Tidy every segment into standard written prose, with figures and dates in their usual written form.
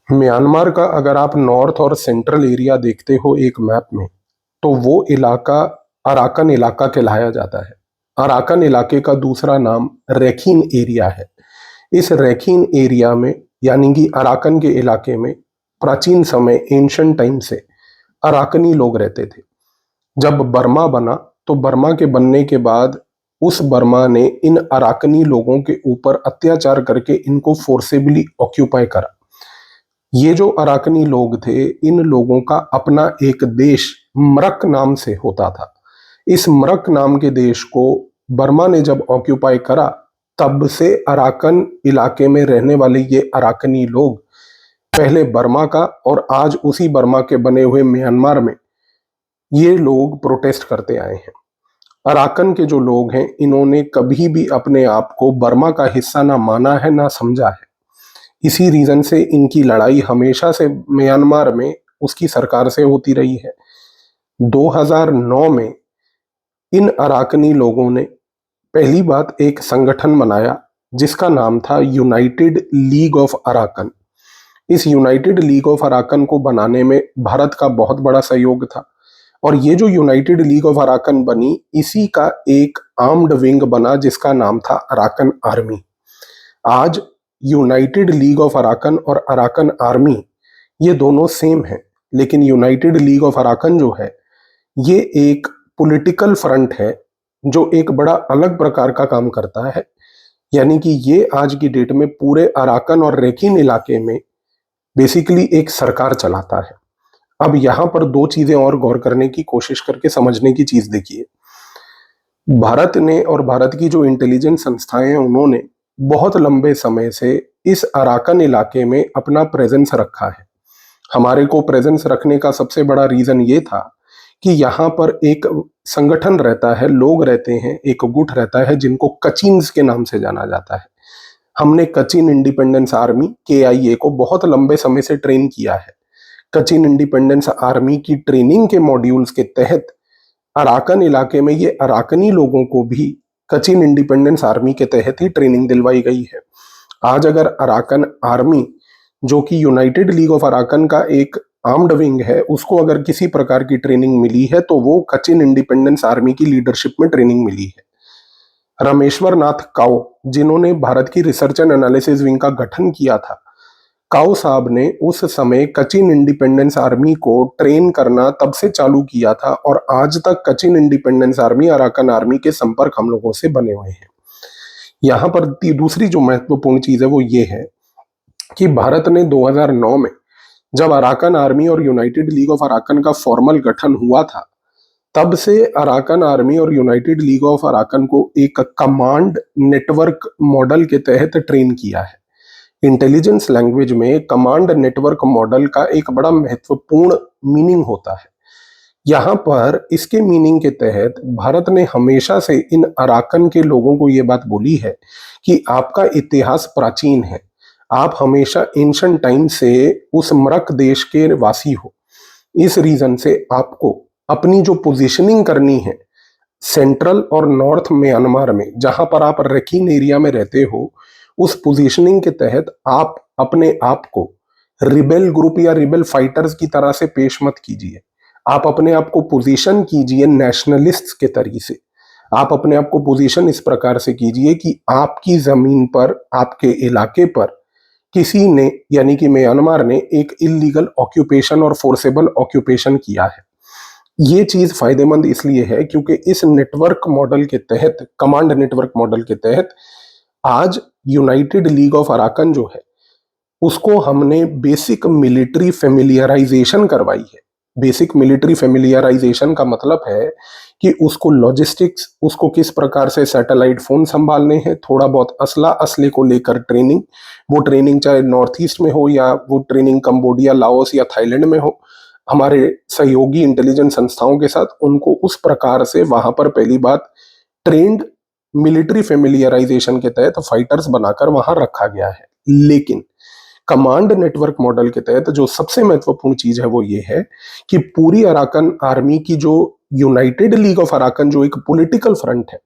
Myanmar का अगर आप नॉर्थ और सेंट्रल एरिया देखते हो एक मैप में, तो वो इलाका अराकन इलाका कहलाया जाता है। अराकन इलाके का दूसरा नाम रैखीन एरिया है। इस रैखीन एरिया में, यानी कि अराकन के इलाके में, प्राचीन समय एंशिएंट टाइम से अराकनी लोग रहते थे। जब बर्मा बना, तो बर्मा के बनने के बाद उस बर्मा ने इन अराकनी लोगों के ऊपर अत्याचार करके इनको फोर्सेबली ऑक्यूपाई करा। ये जो अराकनी लोग थे, इन लोगों का अपना एक देश मरक नाम से होता था। इस मरक नाम के देश को बर्मा ने जब ऑक्यूपाई करा, तब से अराकन इलाके में रहने वाले ये अराकनी लोग पहले बर्मा का और आज उसी बर्मा के बने हुए म्यांमार में ये लोग प्रोटेस्ट करते आए हैं। अराकन के जो लोग हैं, इन्होंने कभी भी अपने आप को बर्मा का हिस्सा ना माना है ना समझा है। इसी रीजन से इनकी लड़ाई हमेशा से म्यांमार में उसकी सरकार से होती रही है। 2009 में इन अराकनी लोगों ने पहली बात एक संगठन बनाया जिसका नाम था यूनाइटेड लीग ऑफ अराकन। इस यूनाइटेड लीग ऑफ अराकन को बनाने में भारत का बहुत बड़ा सहयोग था। और ये जो यूनाइटेड लीग ऑफ अराकन बनी, इसी का एक आर्म्ड विंग बना जिसका नाम था अराकन आर्मी। आज यूनाइटेड लीग ऑफ अराकन और अराकन आर्मी ये दोनों सेम हैं, लेकिन यूनाइटेड लीग ऑफ अराकन जो है, ये एक पॉलिटिकल फ्रंट है जो एक बड़ा अलग प्रकार का काम करता है। यानी कि ये आज की डेट में पूरे अराकन और रैखीन इलाके में बेसिकली एक सरकार चलाता है। अब यहां पर दो चीजें और गौर करने की कोशिश करके समझने की चीज देखिए। भारत ने और भारत की जो इंटेलिजेंस संस्थाएं हैं, उन्होंने बहुत लंबे समय से इस अराकन इलाके में अपना प्रेजेंस रखा है। हमारे को प्रेजेंस रखने का सबसे बड़ा रीजन ये था कि यहाँ पर एक संगठन रहता है, लोग रहते हैं, एक गुट रहता है जिनको कचिन्स के नाम से जाना जाता है। हमने कचिन इंडिपेंडेंस आर्मी KIA को बहुत लंबे समय से ट्रेन किया है। कचिन इंडिपेंडेंस आर्मी की ट्रेनिंग के मॉड्यूल्स के तहत अराकन इलाके में ये अराकनी लोगों को भी कचिन इंडिपेंडेंस आर्मी के तहत ही ट्रेनिंग दिलवाई गई है। आज अगर अराकन आर्मी, जो कि यूनाइटेड लीग ऑफ अराकन का एक आर्म्ड विंग है, उसको अगर किसी प्रकार की ट्रेनिंग मिली है तो वो कचिन इंडिपेंडेंस आर्मी की लीडरशिप में ट्रेनिंग मिली है। रामेश्वर नाथ काओ, जिन्होंने भारत की रिसर्च एंड एनालिसिस विंग का गठन किया था, काओ साहब ने उस समय कचिन इंडिपेंडेंस आर्मी को ट्रेन करना तब से चालू किया था और आज तक Kachin Independence army Arakan army के संपर्क हम लोगों से बने हुए हैं। यहाँ पर दूसरी जो महत्वपूर्ण चीज है वो ये है कि भारत ने 2009 में जब अराकन आर्मी और यूनाइटेड लीग ऑफ अराकन का फॉर्मल गठन हुआ था, तब से अराकन आर्मी और यूनाइटेड लीग ऑफ अराकन को एक कमांड नेटवर्क मॉडल के तहत ट्रेन किया है। इंटेलिजेंस लैंग्वेज में कमांड नेटवर्क मॉडल का एक बड़ा महत्वपूर्ण मीनिंग होता है। यहाँ पर इसके मीनिंग के तहत भारत ने हमेशा से इन अराकन के लोगों को ये बात बोली है कि आपका इतिहास प्राचीन है, आप हमेशा एंशिएंट टाइम से उस मरक देश के वासी हो। इस रीजन से आपको अपनी जो पोजीशनिंग करनी है सेंट्रल और नॉर्थ म्यांमार में, जहां पर आप रखीन एरिया में रहते हो, उस पोजीशनिंग के तहत आप अपने आप को रिबेल ग्रुप या रिबेल फाइटर्स की तरह से पेश मत कीजिए। आप अपने आप को पोजीशन कीजिए नेशनलिस्ट्स के तरीके से। आप अपने आप को पोजीशन इस प्रकार से कीजिए कि आपकी जमीन पर, आपके इलाके पर किसी ने, यानी कि म्यांमार ने, एक इलीगल ऑक्यूपेशन और फोर्सेबल ऑक्यूपेशन किया है। ये चीज फायदेमंद इसलिए है क्योंकि इस नेटवर्क मॉडल के तहत, कमांड नेटवर्क मॉडल के तहत, आज यूनाइटेड लीग ऑफ अराकन जो है, उसको हमने बेसिक मिलिट्री फेमिलियराइजेशन करवाई है। बेसिक मिलिट्री फेमिलियराइजेशन का मतलब है कि उसको लॉजिस्टिक्स, उसको किस प्रकार से सैटेलाइट फोन संभालने हैं, थोड़ा बहुत असले को लेकर ट्रेनिंग, वो ट्रेनिंग चाहे नॉर्थ ईस्ट में हो या वो ट्रेनिंग कंबोडिया, लाओस या थाईलैंड में हो, हमारे सहयोगी इंटेलिजेंस संस्थाओं के साथ उनको उस प्रकार से वहां पर पहली बात ट्रेंड मिलिट्री फेमिलियराइजेशन के तहत फाइटर्स बनाकर वहां रखा गया है। लेकिन कमांड नेटवर्क मॉडल के तहत जो सबसे महत्वपूर्ण चीज है वो ये है कि पूरी अराकन आर्मी की जो यूनाइटेड लीग ऑफ अराकन जो एक पॉलिटिकल फ्रंट है,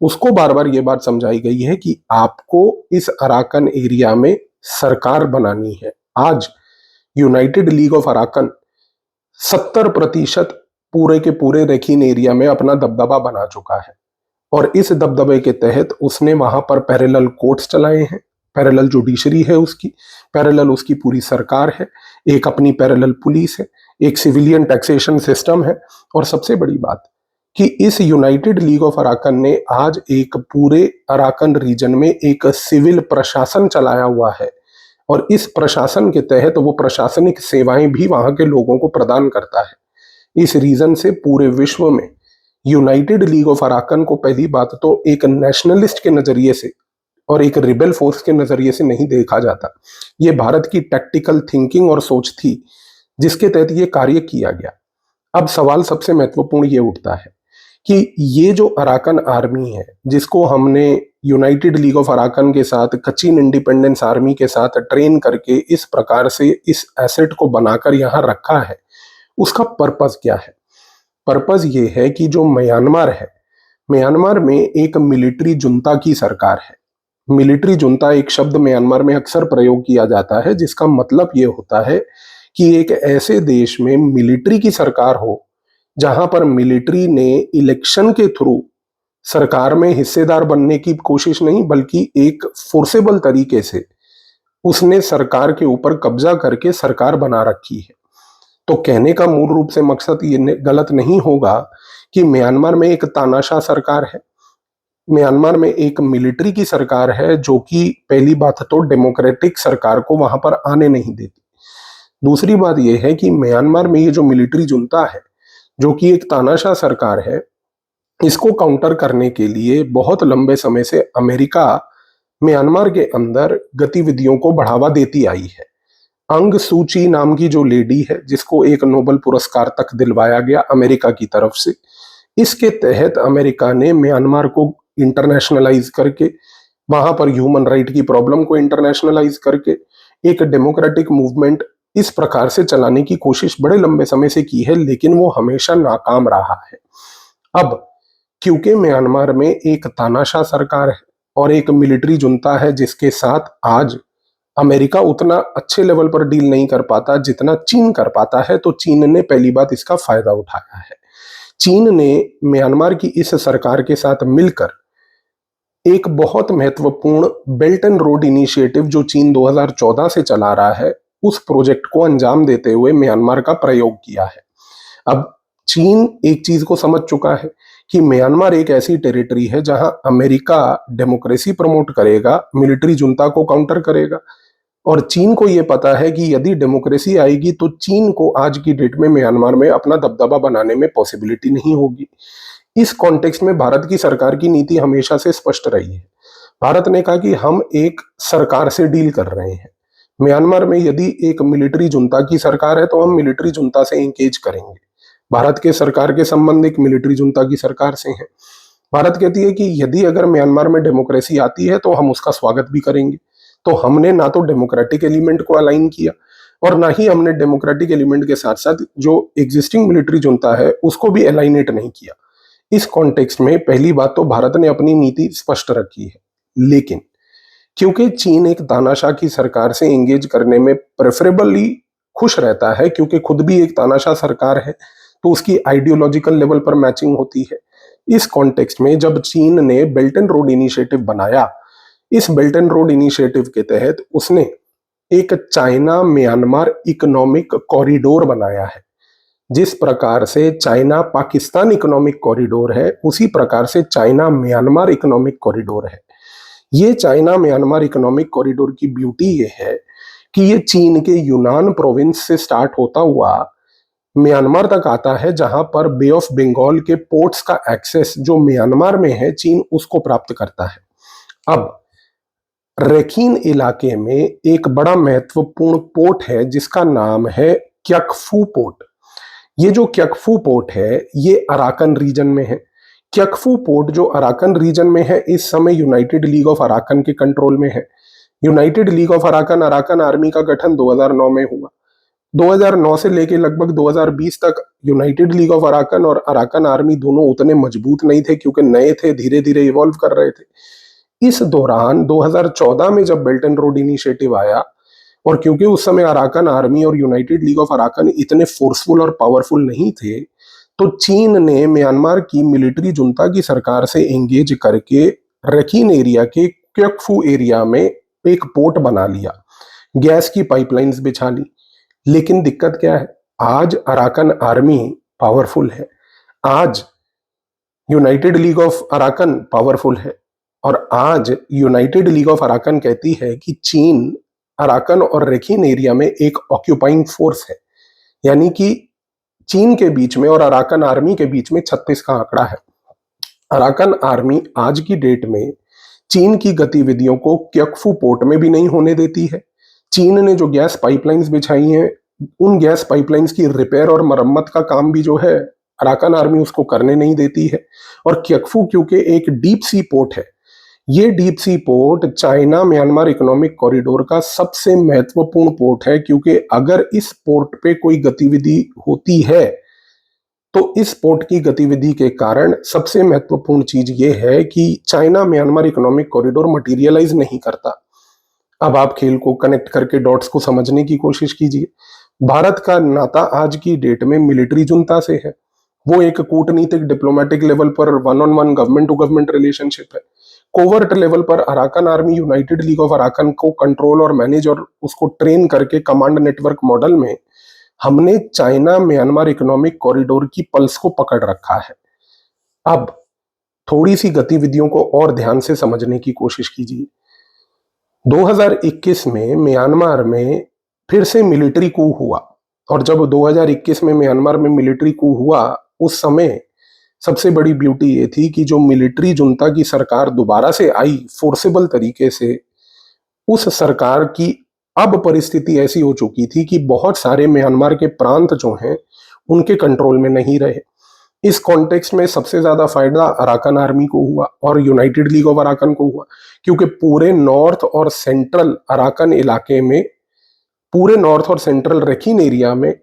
उसको बार बार ये बात समझाई गई है कि आपको इस अराकन एरिया में सरकार बनानी है। आज यूनाइटेड लीग ऑफ अराकन 70% पूरे के पूरे रखीन एरिया में अपना दबदबा बना चुका है। और इस दबदबे के तहत उसने वहां पर पैरेलल कोर्ट्स चलाए हैं, पैरेलल जुडिशरी है उसकी, पैरेलल उसकी पूरी सरकार है, एक अपनी पैरेलल पुलिस है, एक सिविलियन टैक्सेशन सिस्टम है। और सबसे बड़ी बात कि इस यूनाइटेड लीग ऑफ अराकन ने आज एक पूरे अराकन रीजन में एक सिविल प्रशासन चलाया हुआ है, और इस प्रशासन के तहत वो प्रशासनिक सेवाएं भी वहां के लोगों को प्रदान करता है। इस रीजन से पूरे विश्व में यूनाइटेड लीग ऑफ अराकन को पहली बात तो एक नेशनलिस्ट के नजरिए से और एक रिबेल फोर्स के नजरिए से नहीं देखा जाता। ये भारत की टैक्टिकल थिंकिंग और सोच थी जिसके तहत ये कार्य किया गया। अब सवाल सबसे महत्वपूर्ण ये उठता है कि ये जो अराकन आर्मी है, जिसको हमने यूनाइटेड लीग ऑफ अराकन के साथ कचिन इंडिपेंडेंस आर्मी के साथ ट्रेन करके इस प्रकार से इस एसेट को बनाकर यहाँ रखा है, उसका पर्पस क्या है? पर्पस ये है कि जो म्यांमार है, म्यांमार में एक मिलिट्री जुंता की सरकार है। मिलिट्री जुंता एक शब्द म्यांमार में अक्सर प्रयोग किया जाता है, जिसका मतलब ये होता है कि एक ऐसे देश में मिलिट्री की सरकार हो जहां पर मिलिट्री ने इलेक्शन के थ्रू सरकार में हिस्सेदार बनने की कोशिश नहीं, बल्कि एक फोर्सेबल तरीके से उसने सरकार के ऊपर कब्जा करके सरकार बना रखी है। तो कहने का मूल रूप से मकसद ये गलत नहीं होगा कि म्यांमार में एक तानाशाह सरकार है, म्यांमार में एक मिलिट्री की सरकार है जो कि पहली बात तो डेमोक्रेटिक सरकार को वहां पर आने नहीं देती। दूसरी बात यह है कि म्यांमार में ये जो मिलिट्री जुंता है, जो कि एक तानाशाह सरकार है, इसको काउंटर करने के लिए बहुत लंबे समय से अमेरिका म्यांमार के अंदर गतिविधियों को बढ़ावा देती आई है। अंग सूची नाम की जो लेडी है, जिसको एक नोबेल पुरस्कार तक दिलवाया गया अमेरिका की तरफ से, इसके तहत अमेरिका ने म्यांमार को इंटरनेशनलाइज करके, वहां पर ह्यूमन राइट की प्रॉब्लम को इंटरनेशनलाइज करके एक डेमोक्रेटिक मूवमेंट इस प्रकार से चलाने की कोशिश बड़े लंबे समय से की है, लेकिन वो हमेशा नाकाम रहा है। अब क्योंकि म्यांमार में एक तानाशाह सरकार है और एक मिलिट्री जुंता है जिसके साथ आज अमेरिका उतना अच्छे लेवल पर डील नहीं कर पाता जितना चीन कर पाता है, तो चीन ने पहली बात इसका फायदा उठाया है। चीन ने म्यांमार की इस सरकार के साथ मिलकर एक बहुत महत्वपूर्ण बेल्ट एंड रोड इनिशिएटिव जो चीन 2014 से चला रहा है, उस प्रोजेक्ट को अंजाम देते हुए म्यांमार का प्रयोग किया है। अब चीन एक चीज को समझ चुका है कि म्यांमार एक ऐसी टेरिटरी है जहां अमेरिका डेमोक्रेसी प्रमोट करेगा, मिलिट्री जुंता को काउंटर करेगा, और चीन को यह पता है कि यदि डेमोक्रेसी आएगी तो चीन को आज की डेट में म्यांमार में अपना दबदबा बनाने में पॉसिबिलिटी नहीं होगी। इस कॉन्टेक्स्ट में भारत की सरकार की नीति हमेशा से स्पष्ट रही है। भारत ने कहा कि हम एक सरकार से डील कर रहे हैं, म्यांमार में यदि एक मिलिट्री जुंता की सरकार है तो हम मिलिट्री जुंता से एंगेज करेंगे। भारत के सरकार के संबंध एक मिलिट्री जुंता की सरकार से हैं। भारत कहती है कि यदि अगर म्यांमार में डेमोक्रेसी आती है तो हम उसका स्वागत भी करेंगे। तो हमने ना तो डेमोक्रेटिक एलिमेंट को अलाइन किया और ना ही हमने डेमोक्रेटिक एलिमेंट के साथ साथ जो एग्जिस्टिंग मिलिट्री जुंता है उसको भी अलाइनेट नहीं किया। इस कॉन्टेक्स्ट में पहली बात तो भारत ने अपनी नीति स्पष्ट रखी है, लेकिन क्योंकि चीन एक तानाशाह की सरकार से एंगेज करने में प्रेफरेबली खुश रहता है, क्योंकि खुद भी एक तानाशाह सरकार है, तो उसकी आइडियोलॉजिकल लेवल पर मैचिंग होती है। इस कॉन्टेक्स्ट में जब चीन ने बेल्ट एंड रोड इनिशिएटिव बनाया, इस बेल्ट एंड रोड इनिशिएटिव के तहत उसने एक चाइना म्यांमार इकोनॉमिक कॉरिडोर बनाया है। जिस प्रकार से चाइना पाकिस्तान इकोनॉमिक कॉरिडोर है, उसी प्रकार से चाइना म्यांमार इकोनॉमिक कॉरिडोर है। ये चाइना म्यांमार इकोनॉमिक कॉरिडोर की ब्यूटी ये है कि ये चीन के यूनान प्रोविंस से स्टार्ट होता हुआ म्यांमार तक आता है, जहां पर बे ऑफ बंगाल के पोर्ट्स का एक्सेस जो म्यांमार में है, चीन उसको प्राप्त करता है। अब रखीन इलाके में एक बड़ा महत्वपूर्ण पोर्ट है जिसका नाम है क्यकफू पोर्ट। ये जो क्यकफू पोर्ट है ये अराकन रीजन में है। क्यकफू पोर्ट जो अराकन रीजन में है, इस समय यूनाइटेड लीग ऑफ अराकन के कंट्रोल में है। United League of Arakan, Arakan army का गठन 2009 में हुआ। 2009 से लेके लगभग 2020 तक यूनाइटेड लीग ऑफ अराकन और अराकन आर्मी दोनों उतने मजबूत नहीं थे, क्योंकि नए थे, धीरे धीरे इवॉल्व कर रहे थे। इस दौरान 2014 में जब बेल्ट एंड रोड इनिशिएटिव आया, और क्योंकि उस समय अराकन आर्मी और यूनाइटेड लीग ऑफ अराकन इतने फोर्सफुल और पावरफुल नहीं थे, तो चीन ने म्यांमार की मिलिट्री जुंता की सरकार से एंगेज करके रखीन एरिया के क्योकफू एरिया में एक पोर्ट बना लिया, गैस की पाइपलाइंस बिछा ली। लेकिन दिक्कत क्या है, आज अराकन आर्मी पावरफुल है, आज United League of Arakan powerful है, और आज यूनाइटेड लीग ऑफ अराकन कहती है कि चीन अराकन और रखीन एरिया में एक ऑक्यूपाइंग फोर्स है, यानी कि चीन के बीच में और अराकन आर्मी के बीच में 36 का आंकड़ा है। अराकन आर्मी आज की डेट में चीन की गतिविधियों को क्योकफू पोर्ट में भी नहीं होने देती है। चीन ने जो गैस पाइपलाइंस बिछाई हैं, उन गैस पाइपलाइंस की रिपेयर और मरम्मत का काम भी जो है अराकन आर्मी उसको करने नहीं देती है। और क्योकफू क्योंकि एक डीप सी पोर्ट है, ये deep sea port China Myanmar economic corridor का सबसे महत्वपूर्ण पोर्ट है, क्योंकि अगर इस पोर्ट पे कोई गतिविधि होती है तो इस पोर्ट की गतिविधि के कारण सबसे महत्वपूर्ण चीज ये है कि China Myanmar economic corridor materialize नहीं करता। अब आप खेल को कनेक्ट करके डॉट्स को समझने की कोशिश कीजिए। भारत का नाता आज की डेट में मिलिट्री जुंता से है, वो एक कूटनीतिक डिप्लोमेटिक लेवल पर one on one government to government relationship है। कोवर्ट लेवल पर Arakan army United League of Arakan को कंट्रोल और मैनेज और उसको ट्रेन करके कमांड नेटवर्क मॉडल में हमने चाइना म्यांमार इकोनॉमिक कॉरिडोर की पल्स को पकड़ रखा है। अब थोड़ी सी गतिविधियों को और ध्यान से समझने की कोशिश कीजिए। 2021 में म्यांमार में फिर से मिलिट्री कू हुआ, और जब 2021 में म्यांमार में मिलिट्री कू हुआ, उस समय सबसे बड़ी ब्यूटी ये थी कि जो मिलिट्री जुंता की सरकार दोबारा से आई फोर्सेबल तरीके से, उस सरकार की अब परिस्थिति ऐसी हो चुकी थी कि बहुत सारे म्यांमार के प्रांत जो हैं उनके कंट्रोल में नहीं रहे। इस कॉन्टेक्स्ट में सबसे ज्यादा फायदा अराकन आर्मी को हुआ और यूनाइटेड लीग ऑफ अराकन को हुआ, क्योंकि पूरे नॉर्थ और सेंट्रल अराकन इलाके में, पूरे नॉर्थ और सेंट्रल रखीन एरिया में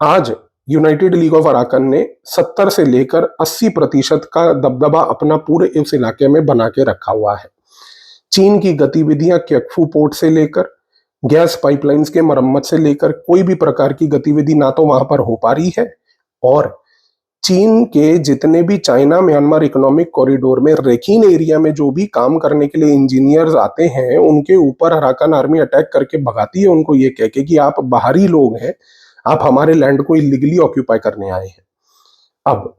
आज यूनाइटेड लीग ऑफ अराकन ने 70 से लेकर 80% का दबदबा अपना पूरे इस इलाके में बना के रखा हुआ है। चीन की गतिविधियां क्योकफू पोर्ट से लेकर गैस पाइपलाइंस के मरम्मत से लेकर कोई भी प्रकार की गतिविधि ना तो वहां पर हो पा रही है, और चीन के जितने भी चाइना म्यांमार इकोनॉमिक कॉरिडोर में रखीन एरिया में जो भी काम करने के लिए इंजीनियर्स आते हैं, उनके ऊपर अराकन आर्मी अटैक करके भगाती है, उनको ये कह के कि आप बाहरी लोग हैं, आप हमारे लैंड को इलीगली ऑक्यूपाई करने आए हैं। अब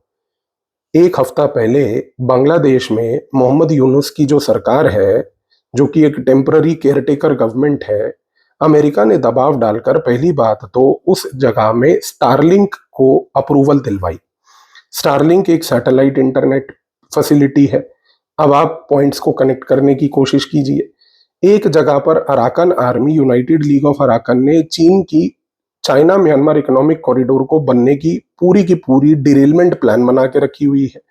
एक हफ्ता पहले बांग्लादेश में मोहम्मद यूनुस की जो सरकार है, जो कि एक टेम्पररी केयरटेकर गवर्नमेंट है, अमेरिका ने दबाव डालकर पहली बात तो उस जगह में स्टारलिंक को अप्रूवल दिलवाई। स्टारलिंक एक सैटेलाइट इंटरनेट फैसिलिटी है। अब आप पॉइंट्स को कनेक्ट करने की कोशिश कीजिए। एक जगह पर Arakan army United League of Arakan ने चीन की चाइना म्यांमार इकोनॉमिक कॉरिडोर को बनने की पूरी डिरेलमेंट प्लान बना के रखी हुई है।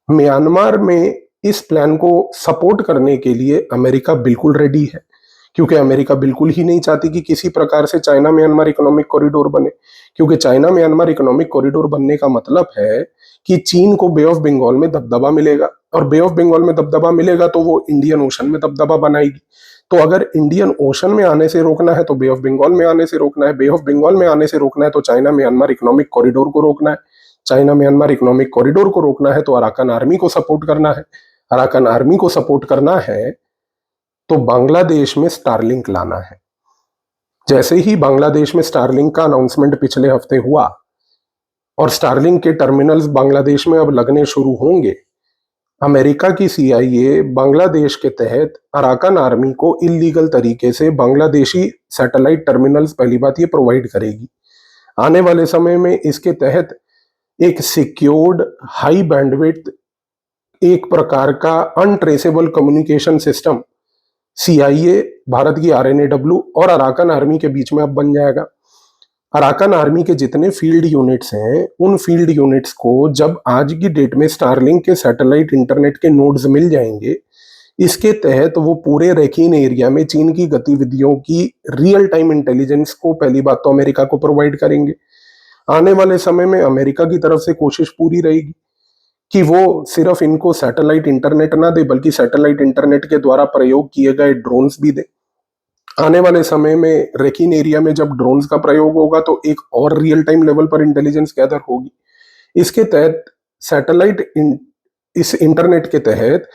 म्यांमार में इस प्लान को सपोर्ट करने के लिए अमेरिका बिल्कुल रेडी है, क्योंकि अमेरिका बिल्कुल ही नहीं चाहती कि किसी प्रकार से चाइना म्यांमार इकोनॉमिक कॉरिडोर बने, क्योंकि चाइना म्यांमार इकोनॉमिक कॉरिडोर बनने का मतलब है कि चीन को बे ऑफ बंगाल में दबदबा मिलेगा, और बे ऑफ बंगाल में दबदबा मिलेगा तो वो इंडियन ओशन में दबदबा बनाएगी। तो अगर इंडियन ओशन में आने से रोकना है तो बे ऑफ बंगाल में आने से रोकना है, बे ऑफ बंगाल में आने से रोकना है तो चाइना म्यांमार इकोनॉमिक कॉरिडोर को रोकना है, चाइना म्यांमार इकोनॉमिक कॉरिडोर को रोकना है तो अराकन आर्मी को सपोर्ट करना है, अराकन आर्मी को सपोर्ट करना है तो बांग्लादेश में स्टारलिंक लाना है। जैसे ही बांग्लादेश में स्टारलिंक का अनाउंसमेंट पिछले हफ्ते हुआ और स्टारलिंक के टर्मिनल्स बांग्लादेश में अब लगने शुरू होंगे, अमेरिका की CIA बांग्लादेश के तहत अराकन आर्मी को इलीगल तरीके से बांग्लादेशी सैटेलाइट टर्मिनल्स पहली बात ये प्रोवाइड करेगी। आने वाले समय में इसके तहत एक सिक्योर्ड हाई बैंडविड्थ, एक प्रकार का untraceable communication system CIA, Bharat की RNAW और अराकन आर्मी के बीच में अब बन जाएगा। अराकन आर्मी के जितने फील्ड यूनिट्स हैं, उन फील्ड यूनिट्स को जब आज की डेट में स्टारलिंक के सैटेलाइट इंटरनेट के नोड्स मिल जाएंगे, इसके तहत वो पूरे रखीन एरिया में चीन की गतिविधियों की रियल टाइम इंटेलिजेंस को पहली बात तो अमेरिका को प्रोवाइड करेंगे। आने वाले समय में अमेरिका की तरफ से कोशिश पूरी रहेगी कि वो सिर्फ इनको सैटेलाइट इंटरनेट ना दे, बल्कि सैटेलाइट इंटरनेट के द्वारा प्रयोग किए गए ड्रोन्स भी दे। आने वाले समय में रेकिन एरिया में जब ड्रोन्स का प्रयोग होगा तो एक और रियल टाइम लेवल पर इंटेलिजेंस गैदर होगी। इसके तहत सैटेलाइट इस इंटरनेट के तहत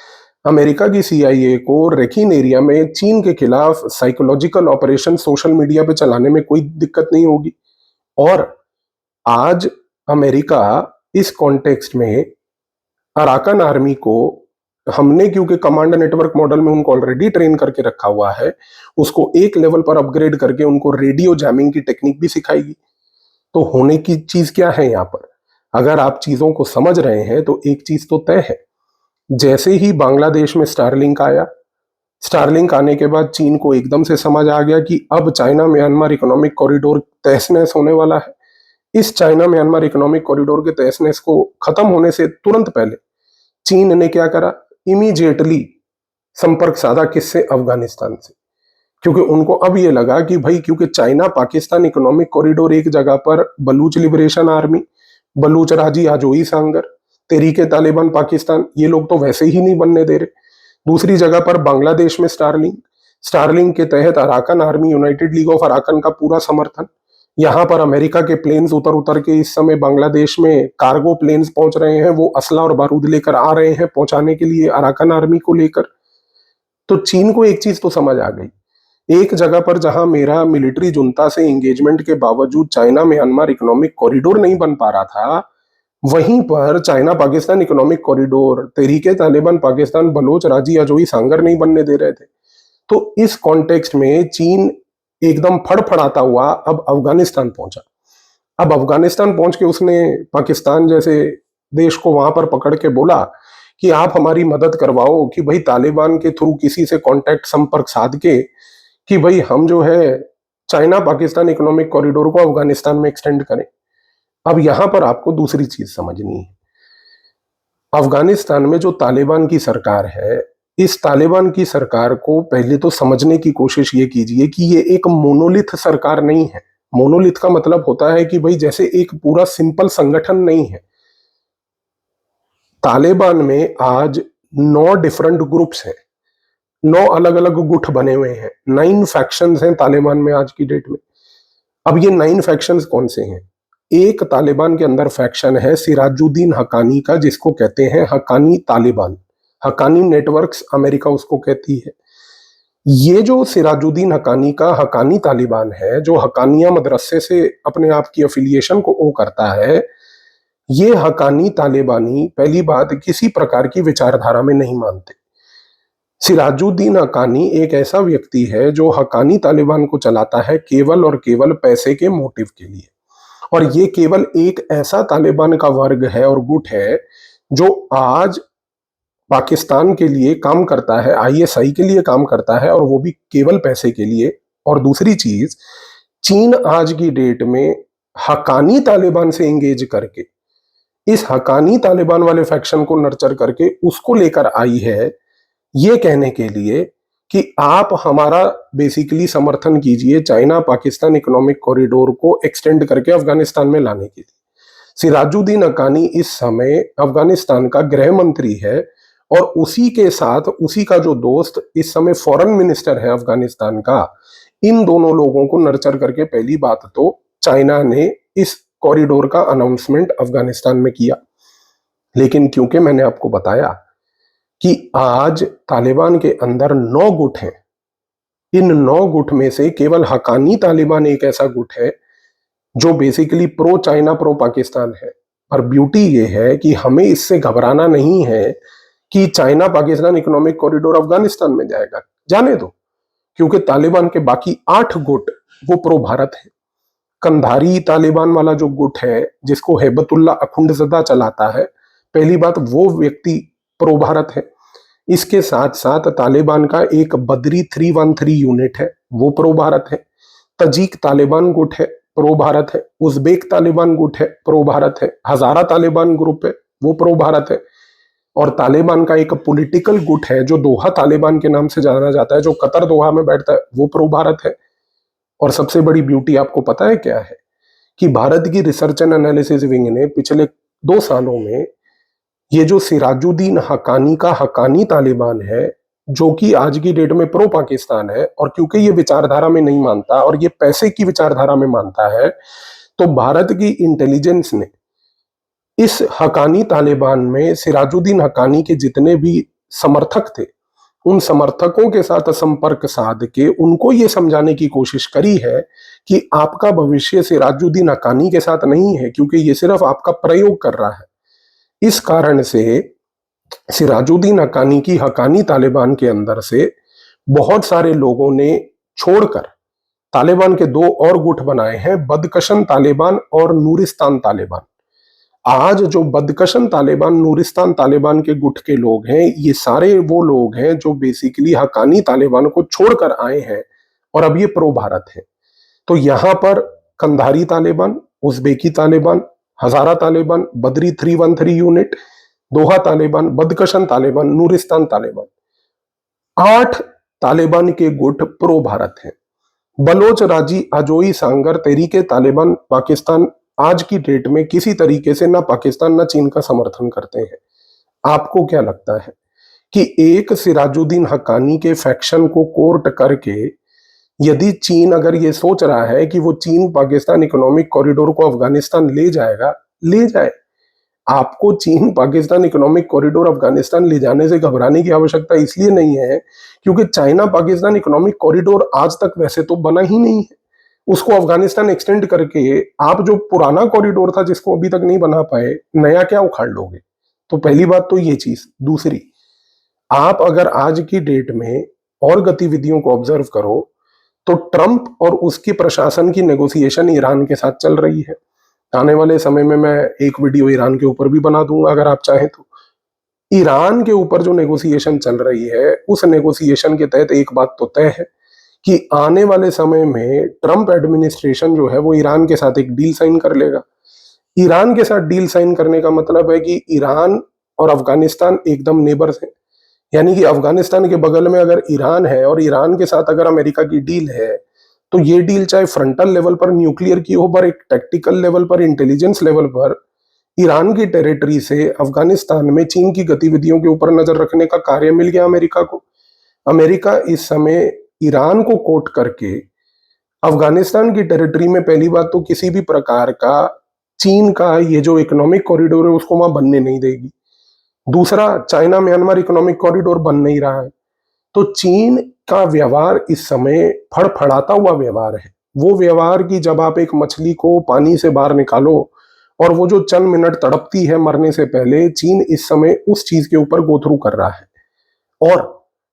अमेरिका की सीआईए को रेकिन एरिया में चीन के खिलाफ साइकोलॉजिकल ऑपरेशन सोशल मीडिया पे चलाने में कोई दिक्कत नहीं होगी। और आज अमेरिका इस कॉन्टेक्स्ट में अराकन आर्मी को हमने क्योंकि कमांड नेटवर्क मॉडल में उनको ऑलरेडी ट्रेन करके रखा हुआ है, उसको एक लेवल पर अपग्रेड करके उनको रेडियो जैमिंग की टेक्निक भी सिखाएगी। तो होने की चीज क्या है यहाँ पर? अगर आप चीजों को समझ रहे हैं तो एक चीज तो तय है, जैसे ही बांग्लादेश में स्टारलिंक आया, स्टारलिंक आने के बाद चीन को एकदम से समझ आ गया कि अब चाइना म्यांमार इकोनॉमिक कॉरिडोर तहस नहस होने वाला है। इस चाइना म्यांमार इकोनॉमिक कॉरिडोर के तहस नहस को खत्म होने से तुरंत पहले चीन ने क्या करा? इमीडिएटली संपर्क साधा किससे? अफगानिस्तान से। क्योंकि उनको अब ये लगा कि भाई क्योंकि चाइना पाकिस्तान इकोनॉमिक कॉरिडोर एक जगह पर बलूच लिबरेशन आर्मी, बलूच राजी आजोई सांगर, तहरीके तालिबान पाकिस्तान, ये लोग तो वैसे ही नहीं बनने दे रहे। दूसरी जगह पर बांग्लादेश में स्टारलिंक, स्टारलिंक के तहत Arakan army, United League of Arakan का पूरा समर्थन। यहाँ पर अमेरिका के प्लेन्स उतर उतर के इस समय बांग्लादेश में कार्गो प्लेन्स पहुंच रहे हैं, वो असला और बारूद लेकर आ रहे हैं पहुंचाने के लिए अराकन आर्मी को लेकर। तो चीन को एक चीज तो समझ आ गई, एक जगह पर जहां मेरा मिलिट्री जुंता से एंगेजमेंट के बावजूद चाइना म्यांमार इकोनॉमिक कॉरिडोर नहीं बन पा रहा था, वहीं पर China Pakistan economic corridor, Tehrike Taliban Pakistan Baloch Raji Ajoi सांगर नहीं बनने दे रहे थे। तो इस कॉन्टेक्स्ट में चीन एकदम फड़फड़ाता हुआ अब अफगानिस्तान पहुंचा। अब अफगानिस्तान पहुंच के उसने पाकिस्तान जैसे देश को वहां पर पकड़ के बोला कि आप हमारी मदद करवाओ कि भाई तालिबान के थ्रू किसी से कांटेक्ट संपर्क साध के कि भाई हम जो है चाइना पाकिस्तान इकोनॉमिक कॉरिडोर को अफगानिस्तान में एक्सटेंड करें। अब यहां पर आपको दूसरी चीज समझनी है, अफगानिस्तान में जो तालिबान की सरकार है, इस तालिबान की सरकार को पहले तो समझने की कोशिश ये कीजिए कि ये एक मोनोलिथ सरकार नहीं है। मोनोलिथ का मतलब होता है कि भाई जैसे एक पूरा सिंपल संगठन नहीं है। तालिबान में आज 9 डिफरेंट ग्रुप्स हैं, 9 अलग अलग गुट बने हुए हैं, 9 फैक्शंस हैं तालिबान में आज की डेट में। अब ये 9 फैक्शंस कौन से हैं? एक तालिबान के अंदर फैक्शन है सिराजुद्दीन हकानी का, जिसको कहते हैं हकानी तालिबान, हकानी नेटवर्क्स अमेरिका उसको कहती है। ये जो सिराजुद्दीन हकानी का हकानी तालिबान है, जो हकानिया मदरसे से अपने आप की अफिलिएशन को ओ करता है, ये हकानी तालिबानी पहली बात किसी प्रकार की विचारधारा में नहीं मानते। सिराजुद्दीन हकानी एक ऐसा व्यक्ति है जो हकानी तालिबान को चलाता है केवल और केवल पैसे के मोटिव के लिए। और ये केवल एक ऐसा तालिबान का वर्ग है और गुट है जो आज पाकिस्तान के लिए काम करता है, आईएसआई के लिए काम करता है, और वो भी केवल पैसे के लिए। और दूसरी चीज, चीन आज की डेट में हकानी तालिबान से एंगेज करके इस हकानी तालिबान वाले फैक्शन को नर्चर करके उसको लेकर आई है ये कहने के लिए कि आप हमारा बेसिकली समर्थन कीजिए चाइना पाकिस्तान इकोनॉमिक कॉरिडोर को एक्सटेंड करके अफगानिस्तान में लाने के लिए। सिराजुद्दीन हकानी इस समय अफगानिस्तान का गृह मंत्री है और उसी के साथ उसी का जो दोस्त इस समय फॉरेन मिनिस्टर है अफगानिस्तान का। इन दोनों लोगों को नर्चर करके पहली बात तो चाइना ने इस कॉरिडोर का अनाउंसमेंट अफगानिस्तान में किया। लेकिन क्योंकि मैंने आपको बताया कि आज तालिबान के अंदर 9 गुट हैं, इन 9 गुट में से केवल हकानी तालिबान एक ऐसा गुट है जो basically pro China pro Pakistan है। और ब्यूटी ये है कि हमें इससे घबराना नहीं है कि China Pakistan economic corridor Afghanistan में जाएगा, जाने दो, क्योंकि तालिबान के बाकी 8 गुट वो प्रो भारत है। कंधारी तालिबान वाला जो गुट है जिसको हेबतुल्ला अखुंडजदा चलाता है, पहली बात वो व्यक्ति प्रो भारत है। इसके साथ साथ तालिबान का एक बदरी 313 यूनिट है, वो प्रो भारत है। तजीक तालिबान गुट है, प्रो भारत है। उज्बेक तालिबान गुट है, प्रो भारत है। हजारा तालिबान ग्रुप है, वो प्रो भारत है। और तालिबान का एक पॉलिटिकल गुट है जो दोहा तालिबान के नाम से जाना जाता है, जो कतर दोहा में बैठता है, वो प्रो भारत है। और सबसे बड़ी ब्यूटी आपको पता है क्या है? कि भारत की रिसर्च एंड एनालिसिस विंग ने पिछले 2 सालों में ये जो सिराजुद्दीन हकानी का हकानी तालिबान है, जो कि आज की डेट में प्रो पाकिस्तान है, और क्योंकि ये विचारधारा में नहीं मानता और ये पैसे की विचारधारा में मानता है, तो भारत की इंटेलिजेंस ने इस हकानी तालिबान में सिराजुद्दीन हकानी के जितने भी समर्थक थे, उन समर्थकों के साथ संपर्क साध के उनको ये समझाने की कोशिश करी है कि आपका भविष्य सिराजुद्दीन हकानी के साथ नहीं है, क्योंकि ये सिर्फ आपका प्रयोग कर रहा है। इस कारण से सिराजुद्दीन हकानी की हकानी तालिबान के अंदर से बहुत सारे लोगों ने छोड़कर तालिबान के दो और गुट बनाए हैं, बदकशन तालिबान और नूरिस्तान तालिबान। आज जो बदकशन तालिबान, नूरिस्तान तालिबान के गुट के लोग हैं, ये सारे वो लोग हैं जो बेसिकली हकानी तालिबान को छोड़कर आए हैं और अब ये प्रो भारत है। तो यहां पर कंधारी तालिबान, उज़्बेकी तालिबान, हजारा तालिबान, बदरी 313 यूनिट, दोहा तालिबान, बदकशन तालिबान, नूरिस्तान तालिबान, 8 तालिबान के गुट प्रो भारत हैं। बलोच, राजी, अजोई, सांगर, तहरीके तालिबान पाकिस्तान आज की डेट में किसी तरीके से ना पाकिस्तान ना चीन का समर्थन करते हैं। आपको क्या लगता है कि एक सिराजुद्दीन हक्कानी के फैक्शन को कोर्ट करके यदि चीन अगर ये सोच रहा है कि वो चीन पाकिस्तान इकोनॉमिक कॉरिडोर को अफगानिस्तान ले जाएगा, ले जाए। आपको चीन पाकिस्तान इकोनॉमिक कॉरिडोर अफगानिस्तान ले जाने से घबराने की आवश्यकता इसलिए नहीं है क्योंकि चाइना पाकिस्तान इकोनॉमिक कॉरिडोर आज तक वैसे तो बना ही नहीं है। उसको अफगानिस्तान एक्सटेंड करके आप जो पुराना कॉरिडोर था जिसको अभी तक नहीं बना पाए, नया क्या उखाड़ लोगे? तो पहली बात तो ये चीज। दूसरी, आप अगर आज की डेट में और गतिविधियों को ऑब्जर्व करो तो ट्रंप और उसकी प्रशासन की नेगोशिएशन ईरान के साथ चल रही है। आने वाले समय में मैं एक वीडियो ईरान के ऊपर भी बना दूंगा अगर आप चाहें तो। ईरान के ऊपर जो नेगोशिएशन चल रही है, उस नेगोशिएशन के तहत एक बात तो तय है कि आने वाले समय में ट्रंप एडमिनिस्ट्रेशन जो है वो ईरान के साथ एक डील साइन कर लेगा। ईरान के साथ डील साइन करने का मतलब है कि ईरान और अफगानिस्तान एकदम नेबर्स हैं, यानी कि अफगानिस्तान के बगल में अगर ईरान है और ईरान के साथ अगर अमेरिका की डील है, तो ये डील चाहे फ्रंटल लेवल पर न्यूक्लियर की हो, पर एक टैक्टिकल लेवल पर, इंटेलिजेंस लेवल पर ईरान की टेरिटरी से अफगानिस्तान में चीन की गतिविधियों के ऊपर नजर रखने का कार्य मिल गया अमेरिका को। अमेरिका इस समय ईरान को कोट करके अफगानिस्तान की टेरिटरी में पहली बात तो किसी भी प्रकार का चीन का ये जो इकोनॉमिक कॉरिडोर है उसको वहां बनने नहीं देगी। दूसरा, चाइना म्यांमार इकोनॉमिक कॉरिडोर बन नहीं रहा है। तो चीन का व्यवहार इस समय फड़फड़ाता हुआ व्यवहार है। वो व्यवहार की जब आप एक मछली को पानी से बाहर निकालो और वो जो चंद मिनट तड़पती है मरने से पहले, चीन इस समय उस चीज के ऊपर गो थ्रू कर रहा है। और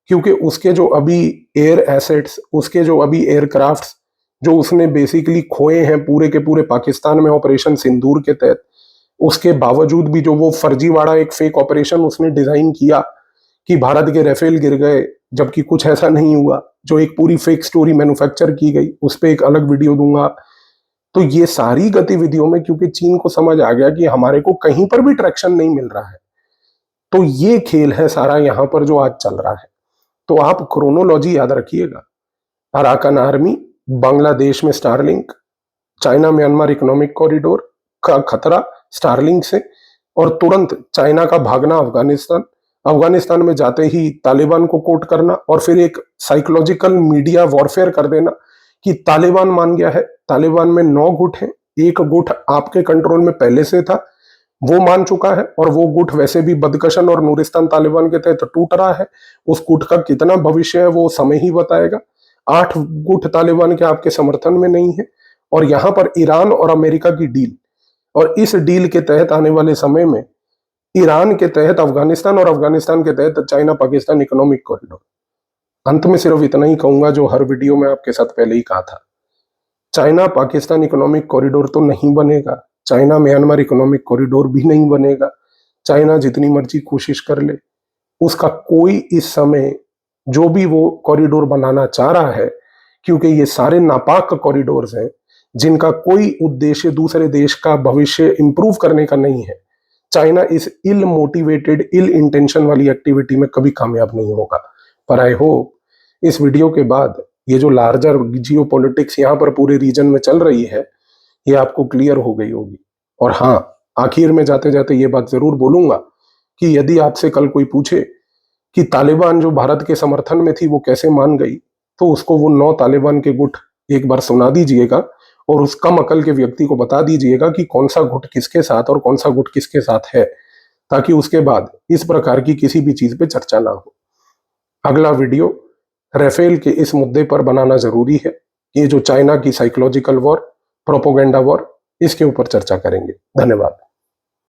क्योंकि उसके जो अभी एयर एसेट्स, उसके जो अभी एयरक्राफ्ट्स जो उसने बेसिकली खोए हैं पूरे के पूरे पाकिस्तान में ऑपरेशन सिंदूर के तहत, उसके बावजूद भी जो वो फर्जीवाड़ा एक फेक ऑपरेशन उसने डिजाइन किया कि भारत के राफेल गिर गए, जबकि कुछ ऐसा नहीं हुआ, जो एक पूरी फेक स्टोरी मैन्युफैक्चर की गई, उस पर एक अलग वीडियो दूंगा। तो ये सारी गतिविधियों में क्योंकि चीन को समझ आ गया कि हमारे को कहीं पर भी ट्रैक्शन नहीं मिल रहा है, तो ये खेल है सारा यहां पर जो आज चल रहा है। तो आप क्रोनोलॉजी याद रखिएगा। अराकन आर्मी, बांग्लादेश में Starlink, China Myanmar economic corridor का खतरा स्टारलिंक से, और तुरंत चाइना का भागना अफगानिस्तान, अफगानिस्तान में जाते ही तालिबान को कोट करना और फिर एक साइकोलॉजिकल मीडिया वॉरफेयर कर देना कि तालिबान मान गया है। तालिबान में 9 गुट हैं, एक गुट आपके कंट्रोल में पहले से था, वो मान चुका है, और वो गुट वैसे भी बदकशन और नूरिस्तान तालिबान के तहत टूट रहा है। उस गुट का कितना भविष्य है वो समय ही बताएगा। 8 गुट तालिबान के आपके समर्थन में नहीं है, और यहां पर ईरान और अमेरिका की डील, और इस डील के तहत आने वाले समय में ईरान के तहत अफगानिस्तान और अफगानिस्तान के तहत चाइना पाकिस्तान इकोनॉमिक कॉरिडोर। अंत में सिर्फ इतना ही कहूंगा जो हर वीडियो में आपके साथ पहले ही कहा था, चाइना पाकिस्तान इकोनॉमिक कॉरिडोर तो नहीं बनेगा, चाइना म्यांमार इकोनॉमिक कॉरिडोर भी नहीं बनेगा। चाइना जितनी मर्जी कोशिश कर ले, उसका कोई इस समय जो भी वो कॉरिडोर बनाना चाह रहा है, क्योंकि ये सारे नापाक कॉरिडोर्स हैं जिनका कोई उद्देश्य दूसरे देश का भविष्य इंप्रूव करने का नहीं है, चाइना इस इल मोटिवेटेड, इल इंटेंशन वाली एक्टिविटी में कभी कामयाब नहीं होगा। पर आई होप इस वीडियो के बाद ये जो लार्जर जियो पॉलिटिक्स यहाँ पर पूरे रीजन में चल रही है, ये आपको क्लियर हो गई होगी। और हाँ, आखिर में जाते जाते ये बात जरूर बोलूंगा कि यदि आपसे कल कोई पूछे कि तालिबान जो भारत के समर्थन में थी वो कैसे मान गई, तो उसको वो 9 तालिबान के गुट एक बार सुना दीजिएगा और उस कम अकल के व्यक्ति को बता दीजिएगा कि कौन सा गुट किसके साथ और कौन सा गुट किसके साथ है, ताकि उसके बाद इस प्रकार की किसी भी चीज पे चर्चा ना हो। अगला वीडियो राफेल के इस मुद्दे पर बनाना जरूरी है। ये जो चाइना की साइकोलॉजिकल वॉर, प्रोपोगेंडा वॉर, इसके ऊपर चर्चा करेंगे। धन्यवाद।